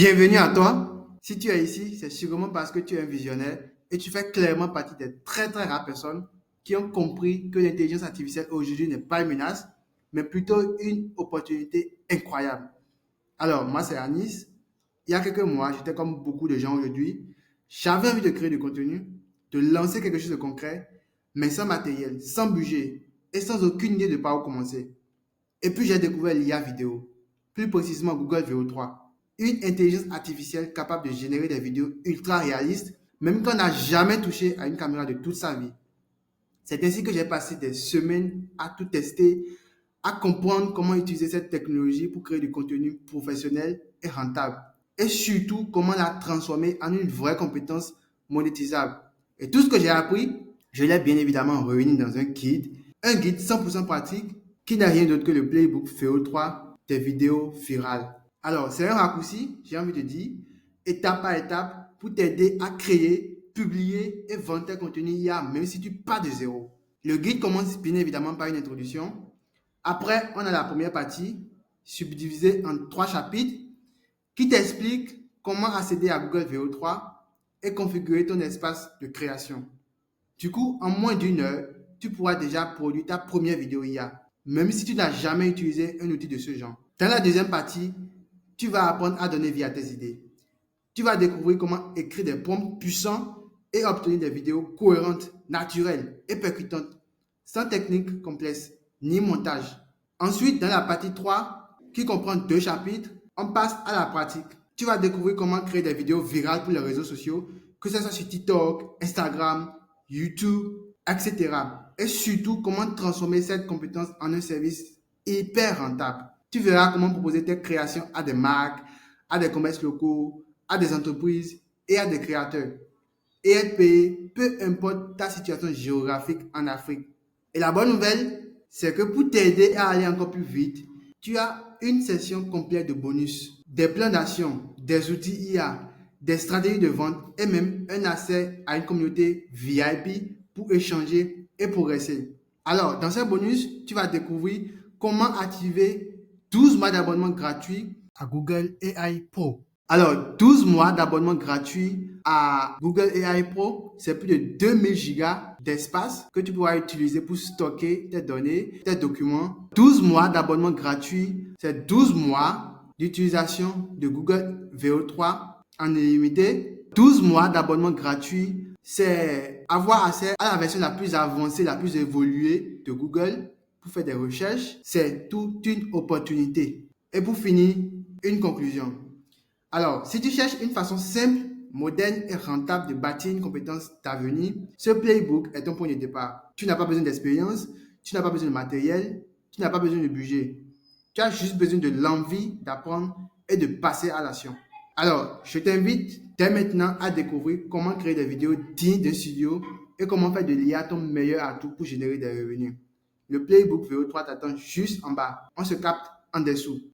Bienvenue à toi. Si tu es ici, c'est sûrement parce que tu es un visionnaire et tu fais clairement partie des très très rares personnes qui ont compris que l'intelligence artificielle aujourd'hui n'est pas une menace, mais plutôt une opportunité incroyable. Alors, moi, c'est Anis. Il y a quelques mois, j'étais comme beaucoup de gens aujourd'hui. J'avais envie de créer du contenu, de lancer quelque chose de concret, mais sans matériel, sans budget et sans aucune idée de par où commencer. Et puis j'ai découvert l'IA vidéo, plus précisément Google VO3, une intelligence artificielle capable de générer des vidéos ultra réalistes, même quand on n'a jamais touché à une caméra de toute sa vie. C'est ainsi que j'ai passé des semaines à tout tester, à comprendre comment utiliser cette technologie pour créer du contenu professionnel et rentable. Et surtout, comment la transformer en une vraie compétence monétisable. Et tout ce que j'ai appris, je l'ai bien évidemment réuni dans un guide 100% pratique qui n'a rien d'autre que le playbook VO3 des vidéos virales. Alors, c'est un raccourci, j'ai envie de dire, étape par étape, pour t'aider à créer, publier et vendre tes contenus IA, même si tu pars de zéro. Le guide commence bien évidemment par une introduction. Après, on a la première partie, subdivisée en 3 chapitres, qui t'explique comment accéder à Google VO3 et configurer ton espace de création. Du coup, en moins d'une heure, tu pourras déjà produire ta première vidéo IA, même si tu n'as jamais utilisé un outil de ce genre. Dans la deuxième partie, tu vas apprendre à donner vie à tes idées. Tu vas découvrir comment écrire des prompts puissants et obtenir des vidéos cohérentes, naturelles et percutantes, sans technique complexe ni montage. Ensuite, dans la partie 3, qui comprend 2 chapitres, on passe à la pratique. Tu vas découvrir comment créer des vidéos virales pour les réseaux sociaux, que ce soit sur TikTok, Instagram, YouTube, etc. Et surtout, comment transformer cette compétence en un service hyper rentable. Tu verras comment proposer tes créations à des marques, à des commerces locaux, à des entreprises et à des créateurs. Et être payé, peu importe ta situation géographique en Afrique. Et la bonne nouvelle, c'est que pour t'aider à aller encore plus vite, tu as une session complète de bonus, des plans d'action, des outils IA, des stratégies de vente et même un accès à une communauté VIP pour échanger et progresser. Alors, dans ces bonus, tu vas découvrir comment activer 12 mois d'abonnement gratuit à Google AI Pro. Alors, 12 mois d'abonnement gratuit à Google AI Pro, c'est plus de 2000 gigas d'espace que tu pourras utiliser pour stocker tes données, tes documents. 12 mois d'abonnement gratuit, c'est 12 mois d'utilisation de Google VO3 en illimité. 12 mois d'abonnement gratuit, c'est avoir accès à la version la plus avancée, la plus évoluée de Google pour faire des recherches. C'est toute une opportunité. Et pour finir, une conclusion. Alors, si tu cherches une façon simple, moderne et rentable de bâtir une compétence d'avenir, ce playbook est ton point de départ. Tu n'as pas besoin d'expérience, tu n'as pas besoin de matériel, tu n'as pas besoin de budget. Tu as juste besoin de l'envie d'apprendre et de passer à l'action. Alors, je t'invite dès maintenant à découvrir comment créer des vidéos dignes d'un studio et comment faire de l'IA ton meilleur atout pour générer des revenus. Le playbook VO3 t'attend juste en bas. On se capte en dessous.